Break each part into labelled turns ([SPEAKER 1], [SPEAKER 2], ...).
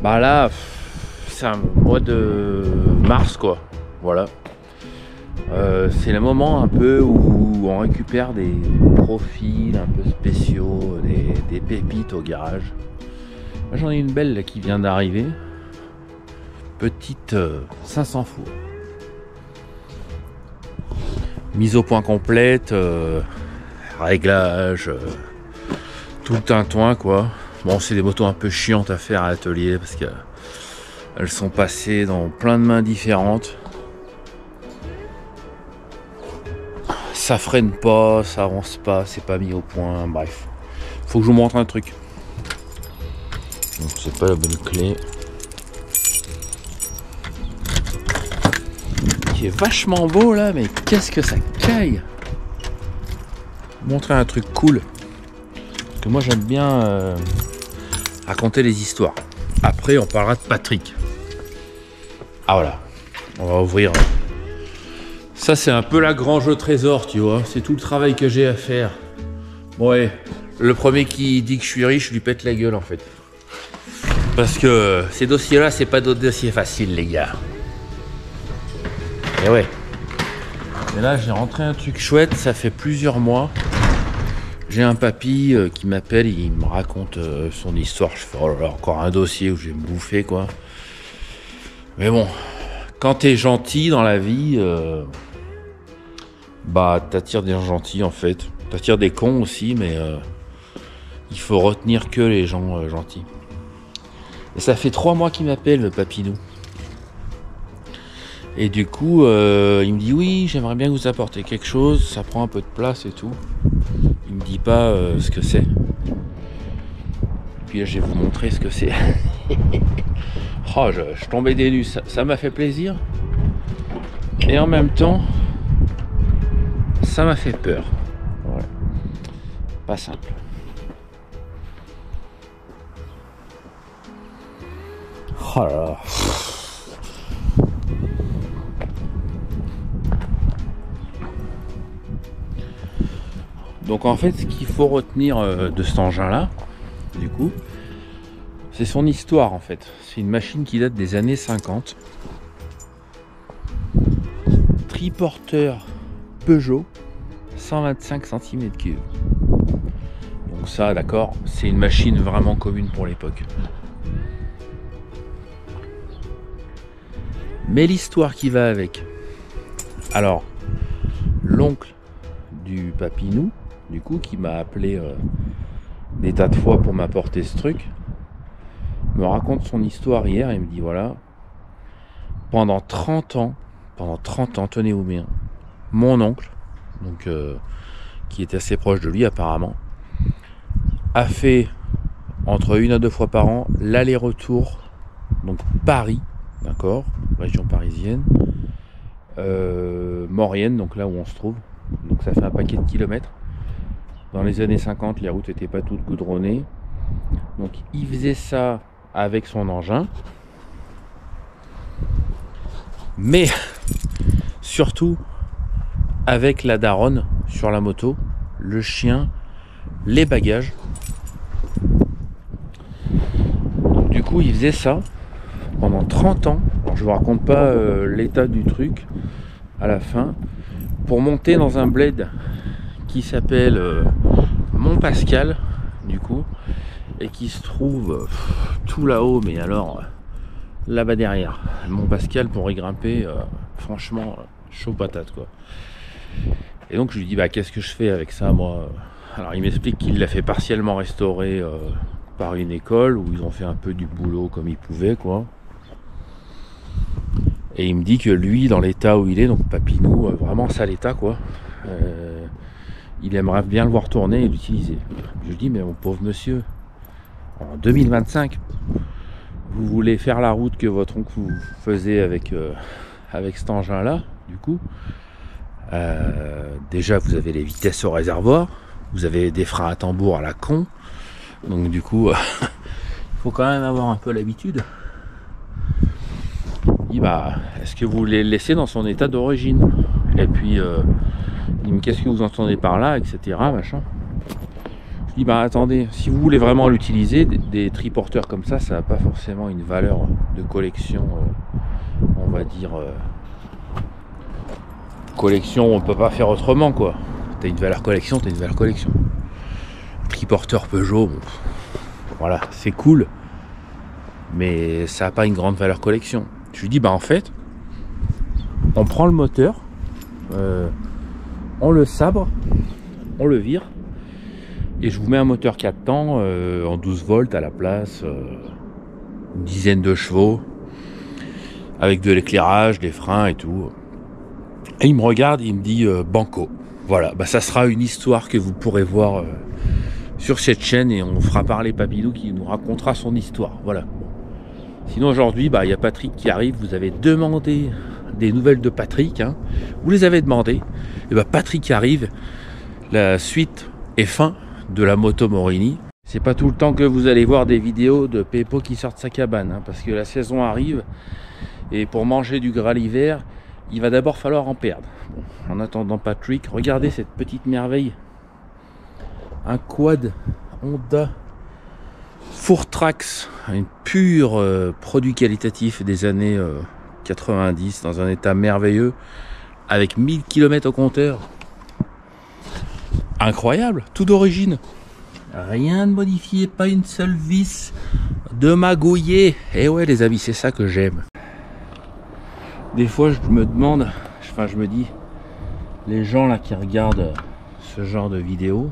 [SPEAKER 1] Bah là, c'est un mois de mars quoi. Voilà. C'est le moment un peu où on récupère des profils un peu spéciaux, des pépites au garage. Moi, j'en ai une belle là, qui vient d'arriver. Petite 500 fours. Mise au point complète, réglage, tout le tintouin quoi. Bon, c'est des motos un peu chiantes à faire à l'atelier parce qu'elles sont passées dans plein de mains différentes. Ça freine pas, ça avance pas, c'est pas mis au point, bref. Faut que je vous montre un truc. Donc c'est pas la bonne clé. Qui est vachement beau là, mais qu'est-ce que ça caille. Montrer un truc cool. Parce que moi j'aime bien raconter les histoires. Après on parlera de Patrick. Ah voilà. On va ouvrir. Ça c'est un peu la grange au trésor, tu vois. C'est tout le travail que j'ai à faire. Bon, ouais. Le premier qui dit que je suis riche, je lui pète la gueule en fait. Parce que ces dossiers-là, c'est pas d'autres dossiers faciles, les gars. Et ouais. Et là, j'ai rentré un truc chouette, ça fait plusieurs mois. J'ai un papy qui m'appelle, il me raconte son histoire. Je fais, oh là là, encore un dossier où je vais me bouffer, quoi. Mais bon, quand t'es gentil dans la vie, bah, t'attires des gens gentils, en fait. T'attires des cons aussi, mais il faut retenir que les gens gentils. Et ça fait 3 mois qu'il m'appelle, le papinou. Et du coup, il me dit oui, j'aimerais bien que vous apporter quelque chose, ça prend un peu de place et tout. Il me dit pas ce que c'est. Puis là, je vais vous montrer ce que c'est. Oh, je tombais des nues, ça m'a fait plaisir. Et en même temps, ça m'a fait peur. Voilà. Pas simple. Oh là là. Donc en fait, ce qu'il faut retenir de cet engin-là, du coup, c'est son histoire en fait. C'est une machine qui date des années 50. Triporteur Peugeot, 125 cm3. Donc ça, d'accord, c'est une machine vraiment commune pour l'époque. Mais l'histoire qui va avec. Alors, l'oncle du papinou, du coup, qui m'a appelé des tas de fois pour m'apporter ce truc, me raconte son histoire hier. Il me dit voilà, pendant 30 ans, tenez-vous bien, mon oncle, donc qui était assez proche de lui apparemment, a fait entre 1 à 2 fois par an l'aller-retour, donc Paris, d'accord, région parisienne, Maurienne, donc là où on se trouve, donc ça fait un paquet de kilomètres. Dans les années 50, les routes n'étaient pas toutes goudronnées, donc il faisait ça avec son engin, mais surtout avec la daronne sur la moto, le chien, les bagages. Donc, du coup, il faisait ça pendant 30 ans. Alors, je vous raconte pas l'état du truc à la fin, pour monter dans un bled qui s'appelle Montpascal, du coup, et qui se trouve tout là-haut, mais alors là-bas derrière. Montpascal, pour y grimper, franchement, chaud patate quoi. Et donc je lui dis bah qu'est-ce que je fais avec ça moi. Alors il m'explique qu'il l'a fait partiellement restaurer par une école où ils ont fait un peu du boulot comme ils pouvaient quoi. Et il me dit que lui, dans l'état où il est, donc papinou, vraiment sale état quoi, il aimerait bien le voir tourner et l'utiliser. Je lui dis mais mon pauvre monsieur, en 2025, vous voulez faire la route que votre oncle vous faisait avec cet engin là, du coup, déjà vous avez les vitesses au réservoir, vous avez des freins à tambour à la con, donc du coup il faut quand même avoir un peu l'habitude. Il dit bah est-ce que vous voulez le laisser dans son état d'origine, et puis il me dit qu'est-ce que vous entendez par là, etc. machin. Je dis, bah attendez, si vous voulez vraiment l'utiliser, des triporteurs comme ça n'a pas forcément une valeur de collection, on va dire, collection, on peut pas faire autrement, quoi. T'as une valeur collection, t'as une valeur collection. Triporteur Peugeot, bon, voilà, c'est cool, mais ça n'a pas une grande valeur collection. Je lui dis, bah en fait, on prend le moteur, on le sabre, on le vire, et je vous mets un moteur 4 temps en 12 volts à la place, une dizaine de chevaux, avec de l'éclairage, des freins et tout. Et il me regarde, il me dit banco. Voilà, bah ça sera une histoire que vous pourrez voir sur cette chaîne, et on fera parler Papilou qui nous racontera son histoire. Voilà. Sinon aujourd'hui, bah il y a Patrick qui arrive. Vous avez demandé des nouvelles de Patrick, hein. Vous les avez demandées. Et bah Patrick arrive. La suite est fin de la moto Morini. C'est pas tout le temps que vous allez voir des vidéos de Peppo qui sort de sa cabane, hein, parce que la saison arrive, et pour manger du gras l'hiver, il va d'abord falloir en perdre. Bon, en attendant Patrick, regardez cette petite merveille. Un quad Honda Fourtrax, un pur produit qualitatif des années 90, dans un état merveilleux, avec 1000 km au compteur. Incroyable, tout d'origine. Rien de modifié, pas une seule vis de magouillé. Et ouais les amis, c'est ça que j'aime. Des fois je me demande, enfin je me dis, les gens là qui regardent ce genre de vidéos,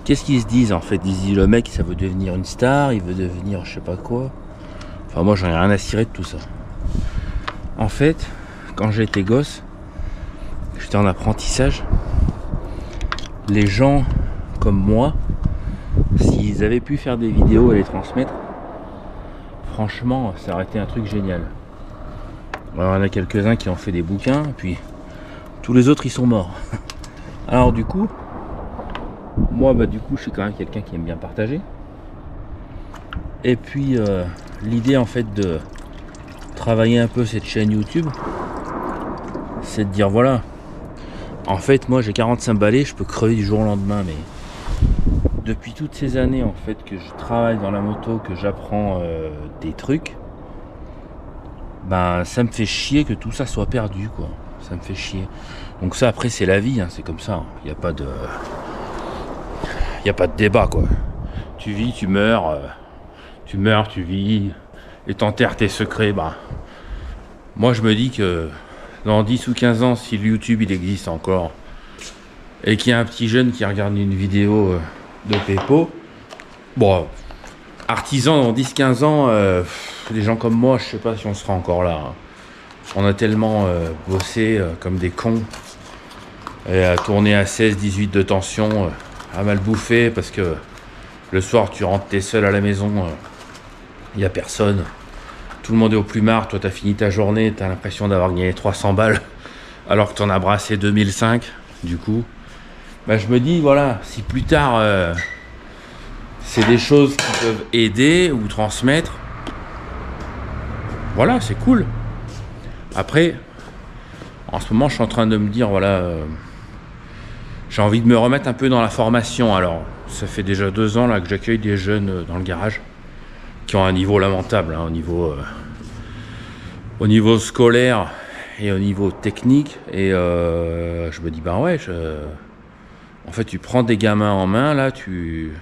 [SPEAKER 1] qu'est-ce qu'ils se disent en fait? Ils se disent, le mec ça veut devenir une star, il veut devenir je sais pas quoi. Enfin moi j'en ai rien à cirer de tout ça. En fait, quand j'étais gosse, j'étais en apprentissage, les gens comme moi, s'ils avaient pu faire des vidéos et les transmettre, franchement ça aurait été un truc génial. Alors, il y en a quelques-uns qui ont fait des bouquins, puis tous les autres ils sont morts. Alors du coup, moi bah du coup je suis quand même quelqu'un qui aime bien partager. Et puis l'idée en fait de travailler un peu cette chaîne YouTube, c'est de dire voilà, en fait moi j'ai 45 balais, je peux crever du jour au lendemain, mais depuis toutes ces années en fait que je travaille dans la moto, que j'apprends des trucs, ben ça me fait chier que tout ça soit perdu, quoi. Ça me fait chier. Donc ça après c'est la vie, hein, c'est comme ça, il n'y a pas de débat, quoi. Tu vis, tu meurs, tu vis, et t'enterres tes secrets. Bah moi je me dis que dans 10 ou 15 ans, si le YouTube il existe encore, et qu'il y a un petit jeune qui regarde une vidéo de Peppo, bon, artisan dans 10-15 ans, des gens comme moi, je sais pas si on sera encore là, hein. On a tellement bossé comme des cons, et à tourner à 16-18 de tension, à mal bouffer, parce que le soir tu rentres, t'es seul à la maison, il n'y a personne, tout le monde est au plumard, toi t'as fini ta journée, t'as l'impression d'avoir gagné 300 balles, alors que t'en as brassé 2005, du coup, bah, je me dis, voilà, si plus tard, c'est des choses qui peuvent aider ou transmettre, voilà, c'est cool. Après, en ce moment, je suis en train de me dire, voilà, j'ai envie de me remettre un peu dans la formation. Alors, ça fait déjà 2 ans là que j'accueille des jeunes dans le garage qui ont un niveau lamentable, hein, au niveau scolaire et au niveau technique. Et je me dis, ben ouais, en fait, tu prends des gamins en main, là, tu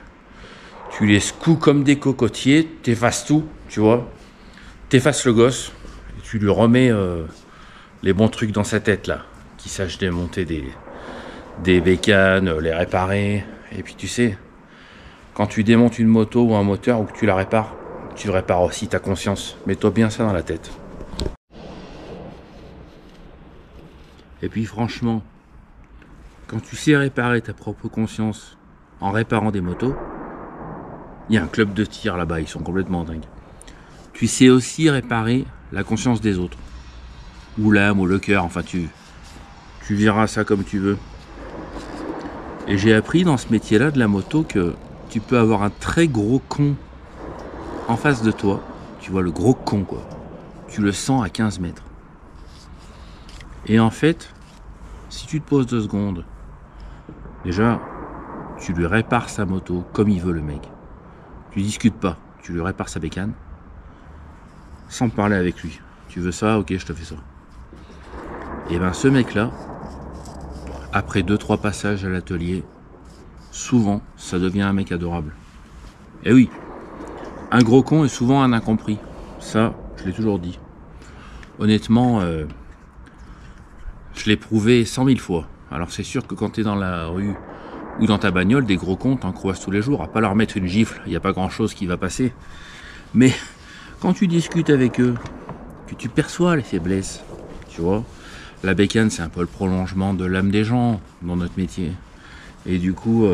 [SPEAKER 1] les secoues comme des cocotiers, t'effaces tout, tu vois, t'effaces le gosse, et tu lui remets les bons trucs dans sa tête, là, qu'il sache démonter des bécanes, les réparer. Et puis tu sais, quand tu démontes une moto ou un moteur ou que tu la répares, tu répares aussi ta conscience. Mets-toi bien ça dans la tête. Et puis franchement, quand tu sais réparer ta propre conscience en réparant des motos, il y a un club de tir là-bas, ils sont complètement dingues. Tu sais aussi réparer la conscience des autres, ou l'âme, ou le cœur, enfin tu verras ça comme tu veux. Et j'ai appris dans ce métier-là de la moto que tu peux avoir un très gros con en face de toi, tu vois le gros con quoi, tu le sens à 15 mètres. Et en fait, si tu te poses 2 secondes Déjà, tu lui répares sa moto comme il veut le mec. Tu discutes pas, tu lui répares sa bécane sans parler avec lui. Tu veux ça, ok, je te fais ça. Et ben ce mec-là, après 2-3 passages à l'atelier, souvent, ça devient un mec adorable. Et oui, un gros con est souvent un incompris. Ça, je l'ai toujours dit. Honnêtement, je l'ai prouvé 100 000 fois. Alors c'est sûr que quand tu es dans la rue ou dans ta bagnole, des gros cons, t'en croises tous les jours. À pas leur mettre une gifle, il n'y a pas grand-chose qui va passer. Mais quand tu discutes avec eux, que tu perçois les faiblesses, tu vois, la bécane, c'est un peu le prolongement de l'âme des gens dans notre métier. Et du coup,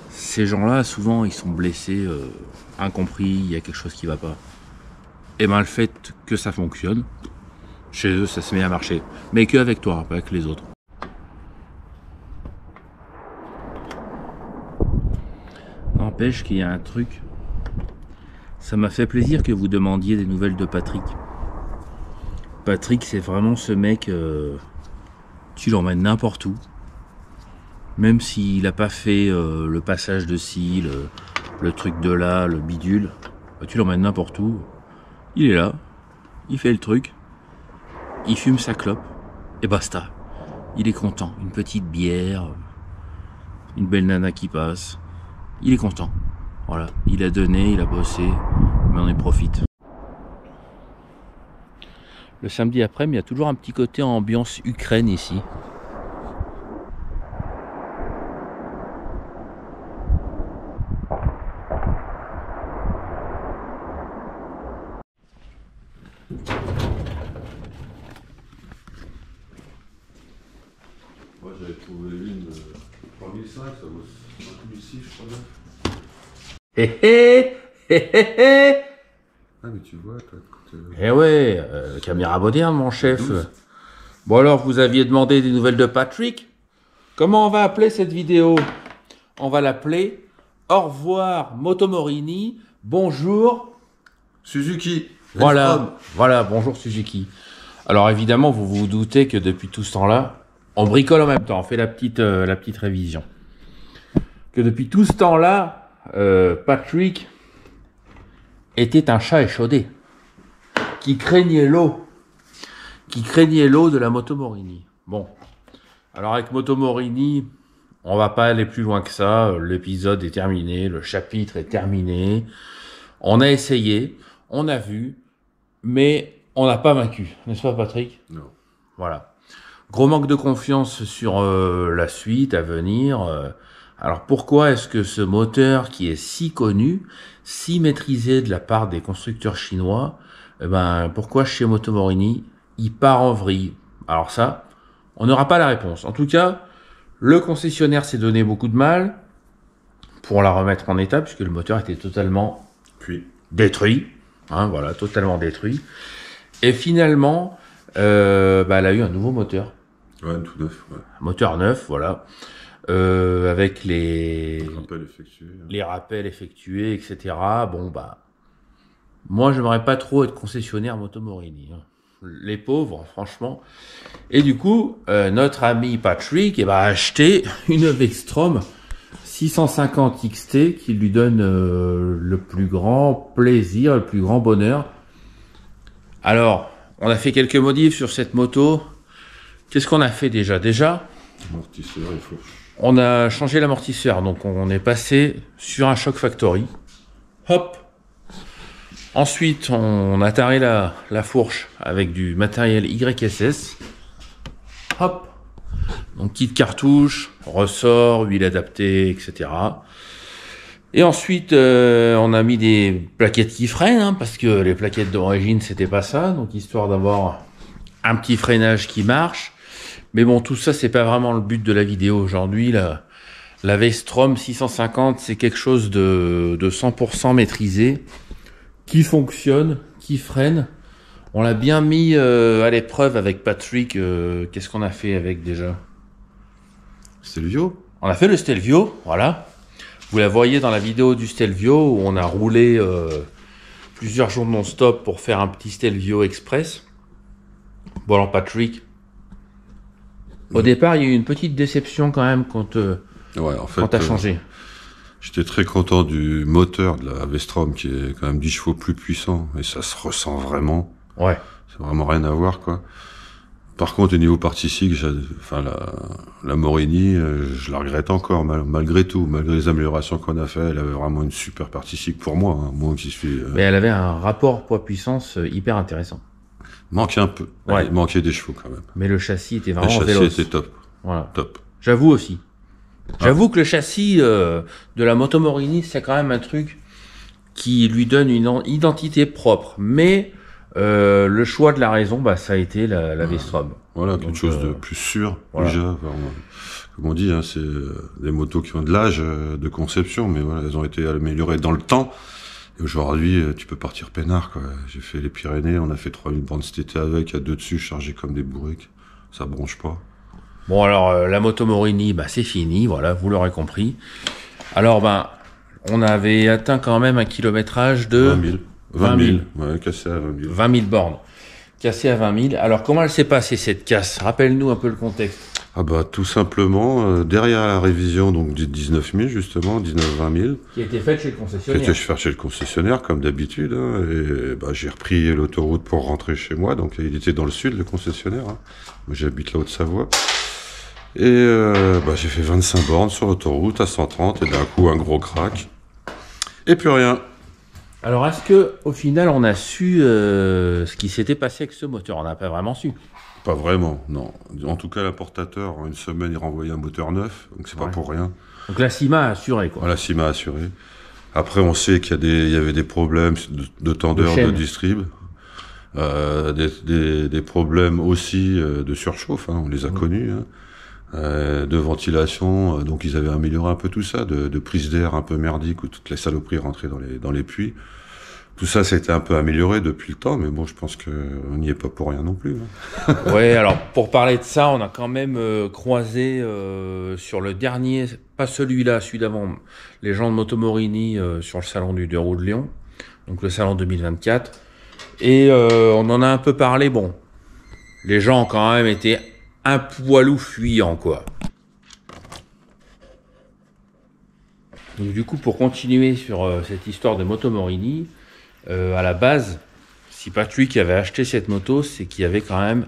[SPEAKER 1] ces gens-là, souvent, ils sont blessés, incompris, il y a quelque chose qui va pas. Et ben le fait que ça fonctionne, chez eux, ça se met à marcher. Mais que avec toi, pas avec les autres. N'empêche qu'il y a un truc. Ça m'a fait plaisir que vous demandiez des nouvelles de Patrick. Patrick, c'est vraiment ce mec, tu l'emmènes n'importe où. Même s'il n'a pas fait le passage de ci, le truc de là, le bidule, tu l'emmènes n'importe où. Il est là, il fait le truc, il fume sa clope, et basta. Il est content. Une petite bière, une belle nana qui passe. Il est content. Voilà, il a donné, il a bossé, mais on en profite. Le samedi après-midi, il y a toujours un petit côté ambiance Ukraine ici.
[SPEAKER 2] Moi j'avais trouvé une de 3005, ça vaut 5006 je crois.
[SPEAKER 1] Hé hé hé hé hé.
[SPEAKER 2] Ah mais tu vois toi.
[SPEAKER 1] Eh ouais, caméra moderne mon chef.
[SPEAKER 2] 12.
[SPEAKER 1] Bon alors, vous aviez demandé des nouvelles de Patrick. Comment on va appeler cette vidéo? On va l'appeler Au revoir Motomorini, bonjour
[SPEAKER 2] Suzuki.
[SPEAKER 1] Voilà, voilà, bonjour Suzuki. Alors évidemment, vous vous doutez que depuis tout ce temps-là, on bricole en même temps, on fait la petite révision. Que depuis tout ce temps-là, Patrick était un chat échaudé, qui craignait l'eau de la Motomorini. Bon, alors avec Motomorini, on va pas aller plus loin que ça, l'épisode est terminé, le chapitre est terminé, on a essayé, on a vu, mais on n'a pas vaincu, n'est-ce pas Patrick?
[SPEAKER 2] Non.
[SPEAKER 1] Voilà. Gros manque de confiance sur la suite à venir. Alors pourquoi est-ce que ce moteur qui est si connu, si maîtrisé de la part des constructeurs chinois, pourquoi chez Motomorini, il part en vrille? Alors ça, on n'aura pas la réponse. En tout cas, le concessionnaire s'est donné beaucoup de mal pour la remettre en état, puisque le moteur était totalement détruit. Hein, voilà, totalement détruit. Et finalement, elle a eu un nouveau moteur.
[SPEAKER 2] Ouais, tout neuf. Ouais.
[SPEAKER 1] Un moteur neuf, voilà. Avec les rappels effectués, etc. Bon, moi, j'aimerais pas trop être concessionnaire Motomorini. Hein. Les pauvres, franchement. Et du coup, notre ami Patrick a acheté une Vextrom 650 XT qui lui donne le plus grand plaisir, le plus grand bonheur. Alors, on a fait quelques modifs sur cette moto. Qu'est-ce qu'on a fait déjà?
[SPEAKER 2] Amortisseur, il faut.
[SPEAKER 1] On a changé l'amortisseur, donc on est passé sur un Shock Factory. Hop. Ensuite, on a taré la fourche avec du matériel YSS. Hop. Donc, petite cartouche, ressort, huile adaptée, etc. Et ensuite, on a mis des plaquettes qui freinent, hein, parce que les plaquettes d'origine, c'était pas ça. Donc, histoire d'avoir un petit freinage qui marche. Mais bon, tout ça, c'est pas vraiment le but de la vidéo aujourd'hui. La Vextrom 650, c'est quelque chose de 100% maîtrisé, qui fonctionne, qui freine. On l'a bien mis à l'épreuve avec Patrick. Qu'est-ce qu'on a fait avec déjà?
[SPEAKER 2] Stelvio.
[SPEAKER 1] On a fait le Stelvio, voilà. Vous la voyez dans la vidéo du Stelvio où on a roulé plusieurs jours non-stop pour faire un petit Stelvio Express. Bon alors Patrick, Au départ, il y a eu une petite déception quand même quand
[SPEAKER 2] Ouais, en fait,
[SPEAKER 1] t'as changé.
[SPEAKER 2] j'étais très content du moteur de la V-Strom qui est quand même 10 chevaux plus puissant et ça se ressent vraiment.
[SPEAKER 1] Ouais.
[SPEAKER 2] C'est vraiment rien à voir, quoi. Par contre, au niveau partie cycle, la Morini, je la regrette encore, malgré tout, malgré les améliorations qu'on a fait. Elle avait vraiment une super partie cycle pour moi, hein, moi qui suis.
[SPEAKER 1] Mais elle avait un rapport poids-puissance hyper intéressant.
[SPEAKER 2] Manquait un peu.
[SPEAKER 1] Ouais.
[SPEAKER 2] Il manquait des chevaux quand même.
[SPEAKER 1] Mais le châssis était
[SPEAKER 2] Le
[SPEAKER 1] vraiment
[SPEAKER 2] châssis
[SPEAKER 1] véloce.
[SPEAKER 2] était top.
[SPEAKER 1] Voilà.
[SPEAKER 2] Top.
[SPEAKER 1] J'avoue aussi. J'avoue que le châssis de la Moto Morini, c'est quand même un truc qui lui donne une identité propre. Mais le choix de la raison, bah, ça a été la V-Strom.
[SPEAKER 2] Voilà,
[SPEAKER 1] Donc,
[SPEAKER 2] quelque chose de plus sûr,
[SPEAKER 1] voilà.
[SPEAKER 2] déjà. Enfin, comme on dit, hein, c'est des motos qui ont de l'âge de conception, mais voilà, elles ont été améliorées dans le temps. Et aujourd'hui, tu peux partir peinard, quoi. J'ai fait les Pyrénées, on a fait 3000 bornes cet été avec, à deux dessus, chargés comme des bourriques. Ça bronche pas.
[SPEAKER 1] Bon, alors, la Moto Morini, bah, c'est fini, voilà, vous l'aurez compris. Alors, bah, on avait atteint quand même un kilométrage de
[SPEAKER 2] 20 000. 20 000. Ouais, cassé à 20 000.
[SPEAKER 1] 20 000 bornes. Cassé à 20 000. Alors, comment elle s'est passée, cette casse? Rappelle-nous un peu le contexte.
[SPEAKER 2] Ah bah, tout simplement, derrière la révision, donc, des 19 000, justement, 19-20 000.
[SPEAKER 1] Qui a été faite chez le
[SPEAKER 2] Qui
[SPEAKER 1] concessionnaire.
[SPEAKER 2] était faire chez le concessionnaire, comme d'habitude, hein, et bah, j'ai repris l'autoroute pour rentrer chez moi, donc il était dans le sud, le concessionnaire. Hein. Moi, j'habite la Haute-Savoie. Et bah, j'ai fait 25 bornes sur l'autoroute à 130, et d'un coup, un gros crack. Et plus rien.
[SPEAKER 1] Alors, est-ce que au final, on a su ce qui s'était passé avec ce moteur? On n'a pas vraiment su.
[SPEAKER 2] Pas vraiment, non. En tout cas, l'importateur, en une semaine, il renvoyait un moteur neuf, donc c'est pas pour rien.
[SPEAKER 1] Donc la CIMA a assuré, quoi.
[SPEAKER 2] Voilà, CIMA a assuré. Après, on sait qu'il y avait des problèmes de tendeur, de distrib, des problèmes aussi de surchauffe, hein, on les a connus, hein, de ventilation, donc ils avaient amélioré un peu tout ça, de prise d'air un peu merdique où toutes les saloperies rentraient dans les puits. Tout ça, ça a été un peu amélioré depuis le temps, mais bon, je pense qu'on n'y est pas pour rien non plus. Hein.
[SPEAKER 1] Ouais, alors pour parler de ça, on a quand même croisé sur le dernier, pas celui-là, celui d'avant, les gens de Moto Morini sur le salon du Deux Roues de Lyon, donc le salon 2024. Et on en a un peu parlé, bon, les gens ont quand même été un poilou fuyant, quoi. Donc du coup, pour continuer sur cette histoire de Moto Morini, à la base, si pas lui qui avait acheté cette moto, c'est qu'il y avait quand même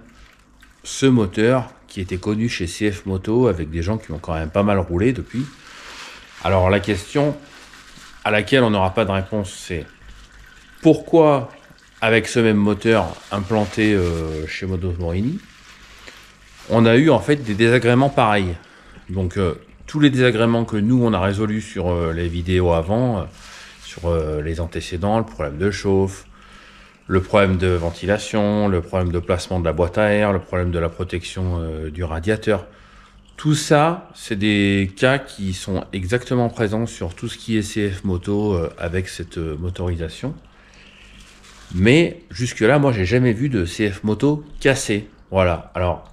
[SPEAKER 1] ce moteur qui était connu chez CF Moto avec des gens qui ont quand même pas mal roulé depuis. Alors la question à laquelle on n'aura pas de réponse, c'est pourquoi avec ce même moteur implanté chez Moto Morini, on a eu en fait des désagréments pareils. Donc tous les désagréments que nous on a résolus sur les vidéos avant, sur les antécédents, le problème de chauffe, le problème de ventilation, le problème de placement de la boîte à air, le problème de la protection du radiateur. Tout ça, c'est des cas qui sont exactement présents sur tout ce qui est CF Moto avec cette motorisation. Mais jusque-là, moi, j'ai jamais vu de CF Moto cassé. Voilà. Alors,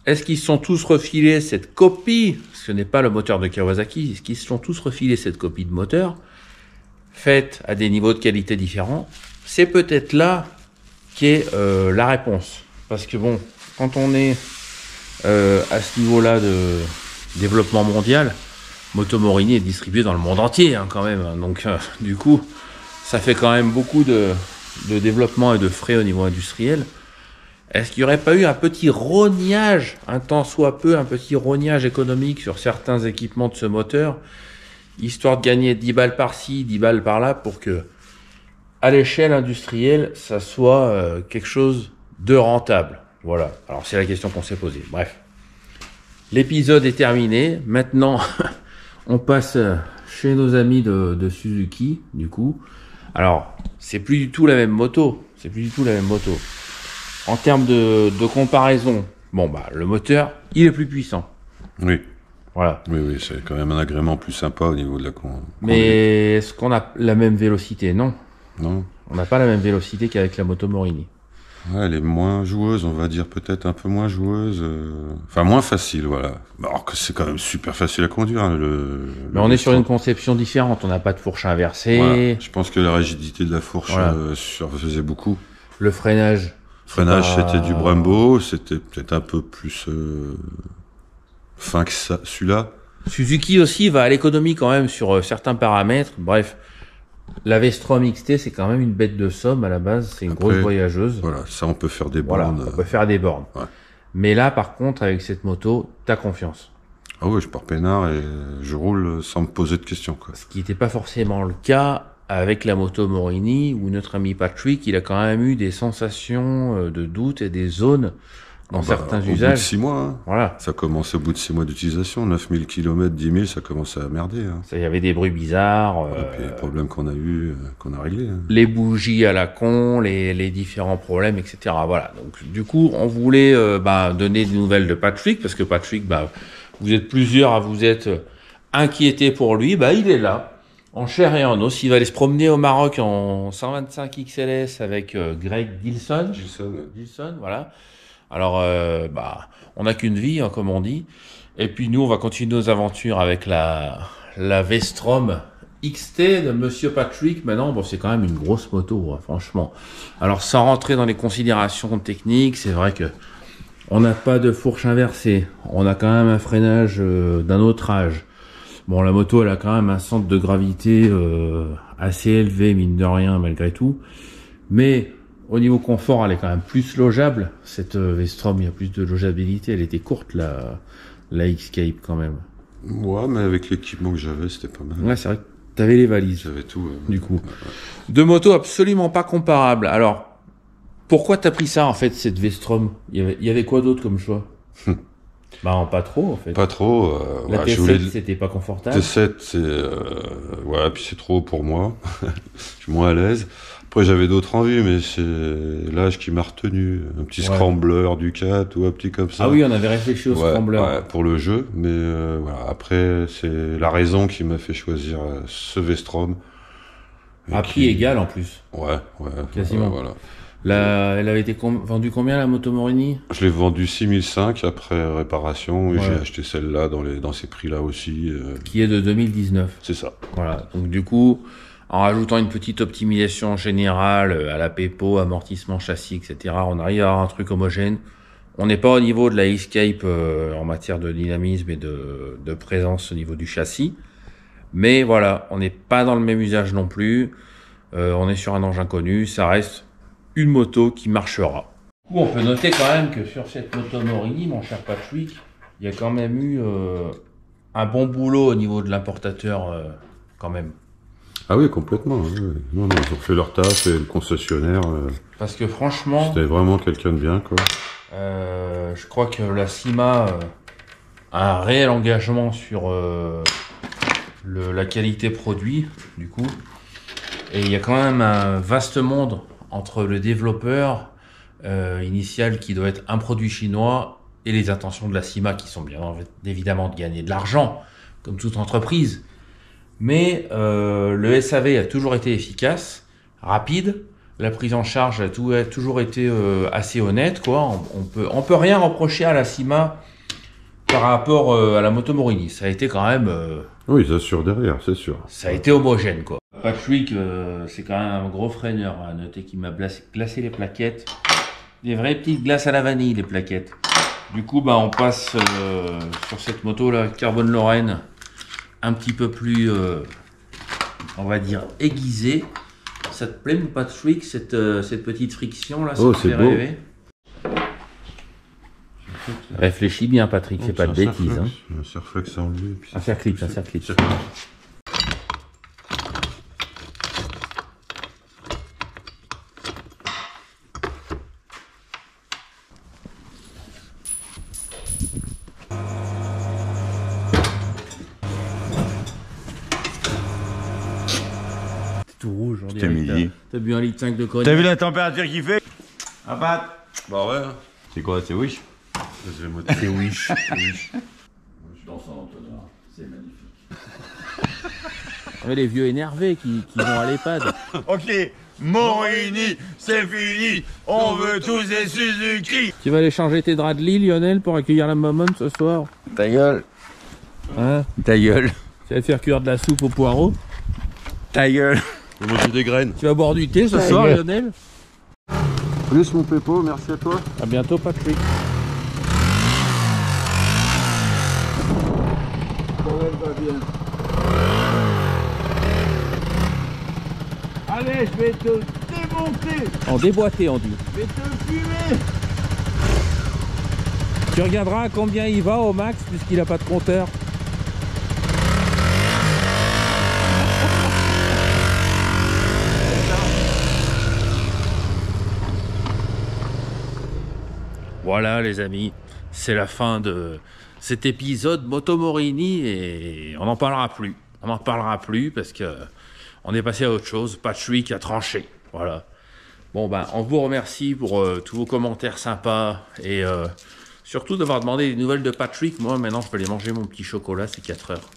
[SPEAKER 1] est-ce qu'ils se sont tous refilés cette copie? Ce n'est pas le moteur de Kawasaki. Est-ce qu'ils se sont tous refilés cette copie de moteur faite à des niveaux de qualité différents? C'est peut-être là qu'est la réponse. Parce que bon, quand on est à ce niveau-là de développement mondial, Moto Morini est distribué dans le monde entier hein, quand même. Donc du coup, ça fait quand même beaucoup de développement et de frais au niveau industriel. Est-ce qu'il n'y aurait pas eu un petit rognage, un tant soit peu, un petit rognage économique sur certains équipements de ce moteur, histoire de gagner 10 balles par-ci, 10 balles par-là, pour que, à l'échelle industrielle, ça soit quelque chose de rentable. Voilà. Alors, c'est la question qu'on s'est posée. Bref. L'épisode est terminé. Maintenant, on passe chez nos amis de Suzuki, du coup. Alors, c'est plus du tout la même moto. C'est plus du tout la même moto. En termes de comparaison, bon, bah, le moteur, il est plus puissant.
[SPEAKER 2] Oui.
[SPEAKER 1] Voilà.
[SPEAKER 2] Oui, c'est quand même un agrément plus sympa au niveau de la
[SPEAKER 1] Mais est-ce qu'on a la même vélocité? Non.
[SPEAKER 2] Non.
[SPEAKER 1] On n'a pas la même vélocité qu'avec la Moto Morini.
[SPEAKER 2] Ouais, elle est moins joueuse, on va dire peut-être un peu moins joueuse. Enfin, moins facile, voilà. Alors que c'est quand même super facile à conduire. Hein,
[SPEAKER 1] mais on est sur une conception différente. On n'a pas de fourche inversée.
[SPEAKER 2] Voilà. Je pense que la rigidité de la fourche surfaisait beaucoup.
[SPEAKER 1] Le freinage.
[SPEAKER 2] C'était du Brembo, c'était peut-être un peu plus fin que ça, celui-là.
[SPEAKER 1] Suzuki aussi va à l'économie quand même sur certains paramètres. Bref, la V-Strom XT, c'est quand même une bête de somme à la base. C'est une grosse voyageuse.
[SPEAKER 2] Voilà, ça on peut faire des
[SPEAKER 1] Voilà,
[SPEAKER 2] bornes.
[SPEAKER 1] on peut faire des bornes.
[SPEAKER 2] Ouais.
[SPEAKER 1] Mais là, par contre, avec cette moto, t'as confiance.
[SPEAKER 2] Ah ouais, je pars peinard et je roule sans me poser de questions, quoi.
[SPEAKER 1] Ce qui n'était pas forcément le cas avec la moto Morini, où notre ami Patrick, il a quand même eu des sensations de doute et des zones dans certains
[SPEAKER 2] au bout de
[SPEAKER 1] usages.
[SPEAKER 2] 6 mois, hein.
[SPEAKER 1] Voilà.
[SPEAKER 2] Ça commence au bout de 6 mois d'utilisation, 9000 km, 10 000, ça commence à merder. Hein.
[SPEAKER 1] Il y avait des bruits bizarres.
[SPEAKER 2] Et puis les problèmes qu'on a eu, qu'on a réglés. Hein.
[SPEAKER 1] Les bougies à la con, les différents problèmes, etc. Voilà. Donc du coup, on voulait donner des nouvelles de Patrick, parce que Patrick, vous êtes plusieurs à vous être inquiétés pour lui. Il est là, en chair et en os. Il va aller se promener au Maroc en 125 XLS avec Greg Dilson, voilà. Alors, on n'a qu'une vie, hein, comme on dit. Et puis nous, on va continuer nos aventures avec la V-Strom XT de Monsieur Patrick. Maintenant, c'est quand même une grosse moto, hein, franchement. Alors, sans rentrer dans les considérations techniques, c'est vrai que on n'a pas de fourche inversée. On a quand même un freinage d'un autre âge. Bon, la moto, elle a quand même un centre de gravité assez élevé, mine de rien, malgré tout. Mais au niveau confort, elle est quand même plus logeable. Cette V-Strom, il y a plus de logeabilité. Elle était courte, la X-Cape, quand même.
[SPEAKER 2] Ouais, mais avec l'équipement que j'avais, c'était pas mal.
[SPEAKER 1] Ouais, c'est vrai que t'avais les valises.
[SPEAKER 2] J'avais tout.
[SPEAKER 1] Du coup. Deux motos absolument pas comparables. Alors, pourquoi t'as pris ça, en fait, cette V-Strom? Il y avait quoi d'autre comme choix? Pas trop, en fait.
[SPEAKER 2] Pas trop.
[SPEAKER 1] La T7, c'était pas confortable.
[SPEAKER 2] T7, c'est... puis c'est trop pour moi. Je suis moins à l'aise. Après, j'avais d'autres envies, mais c'est l'âge qui m'a retenu. Un petit scrambler Ducat ou un petit comme ça.
[SPEAKER 1] Ah oui, on avait réfléchi au scrambler.
[SPEAKER 2] Ouais, pour le jeu. Mais voilà. Après, c'est la raison qui m'a fait choisir ce V-Strom.
[SPEAKER 1] À prix égal, en plus.
[SPEAKER 2] Ouais.
[SPEAKER 1] Quasiment.
[SPEAKER 2] Voilà.
[SPEAKER 1] Elle avait été vendue combien, la moto Morini?
[SPEAKER 2] Je l'ai vendue 6005 après réparation et j'ai acheté celle-là dans ces prix-là aussi.
[SPEAKER 1] Qui est de 2019.
[SPEAKER 2] C'est ça.
[SPEAKER 1] Voilà. Donc du coup, en rajoutant une petite optimisation générale à la pépo, amortissement, châssis, etc., on arrive à avoir un truc homogène. On n'est pas au niveau de la Escape en matière de dynamisme et de présence au niveau du châssis. Mais voilà, on n'est pas dans le même usage non plus. On est sur un engin connu, ça reste une moto qui marchera. Du coup, on peut noter quand même que sur cette moto Morini, mon cher Patrick, il y a quand même eu un bon boulot au niveau de l'importateur quand même.
[SPEAKER 2] Ah oui, complètement. Oui. Non, ils ont fait leur taf et le concessionnaire.
[SPEAKER 1] Parce que franchement,
[SPEAKER 2] c'était vraiment quelqu'un de bien, quoi.
[SPEAKER 1] Je crois que la CIMA a un réel engagement sur la qualité produit, du coup. Et il y a quand même un vaste monde entre le développeur initial qui doit être un produit chinois et les intentions de la CIMA qui sont bien évidemment de gagner de l'argent, comme toute entreprise. Mais le SAV a toujours été efficace, rapide, la prise en charge a toujours été assez honnête, quoi. On peut rien reprocher à la CIMA par rapport à la moto Morini. Ça a été quand même...
[SPEAKER 2] Oui, ils assurent derrière, c'est sûr.
[SPEAKER 1] Ça a été homogène, quoi. Patrick, c'est quand même un gros freineur. À noter qu'il m'a glacé les plaquettes. Des vraies petites glaces à la vanille, les plaquettes. Du coup, on passe sur cette moto-là, Carbone Lorraine, un petit peu plus, on va dire, aiguisée. Ça te plaît, mon Patrick, cette petite friction-là?
[SPEAKER 2] Oh, c'est beau. Rêver.
[SPEAKER 1] Réfléchis bien, Patrick, fais pas de bêtises. Hein.
[SPEAKER 2] Un Serflex à enlever.
[SPEAKER 1] Un Serclip, un Serclip. Tout rouge, on dirait.
[SPEAKER 3] Midi.
[SPEAKER 1] T'as bu 1,5 litre de cognac.
[SPEAKER 3] T'as vu la température qu'il fait? Ah Pat?
[SPEAKER 2] Bah ouais.
[SPEAKER 3] C'est quoi? C'est Wish?
[SPEAKER 1] C'est Wish. Dans son entonnoir, c'est magnifique. Les vieux énervés qui vont à l'EHPAD.
[SPEAKER 3] Ok, Morini, c'est fini. On veut tous des Suzuki.
[SPEAKER 1] Tu vas aller changer tes draps de lit, Lionel, pour accueillir la maman ce soir?
[SPEAKER 3] Ta gueule.
[SPEAKER 1] Hein?
[SPEAKER 3] Ta gueule.
[SPEAKER 1] Tu vas faire cuire de la soupe aux poireaux?
[SPEAKER 3] Ta gueule.
[SPEAKER 2] Je vais manger des graines.
[SPEAKER 1] Tu vas boire du thé ce soir, Lionel?
[SPEAKER 2] Plus mon Pépot, merci à toi.
[SPEAKER 1] À bientôt, Patrick.
[SPEAKER 3] va bien. Allez, je vais te démonter.
[SPEAKER 1] En déboîté, on dit.
[SPEAKER 3] Je vais te fumer.
[SPEAKER 1] Tu regarderas combien il va au max puisqu'il n'a pas de compteur. Voilà les amis, c'est la fin de cet épisode Moto Morini et on n'en parlera plus. On n'en parlera plus parce que on est passé à autre chose. Patrick a tranché. Voilà. Bon ben, on vous remercie pour tous vos commentaires sympas et surtout d'avoir demandé des nouvelles de Patrick. Moi maintenant je peux aller manger mon petit chocolat, c'est 4 heures.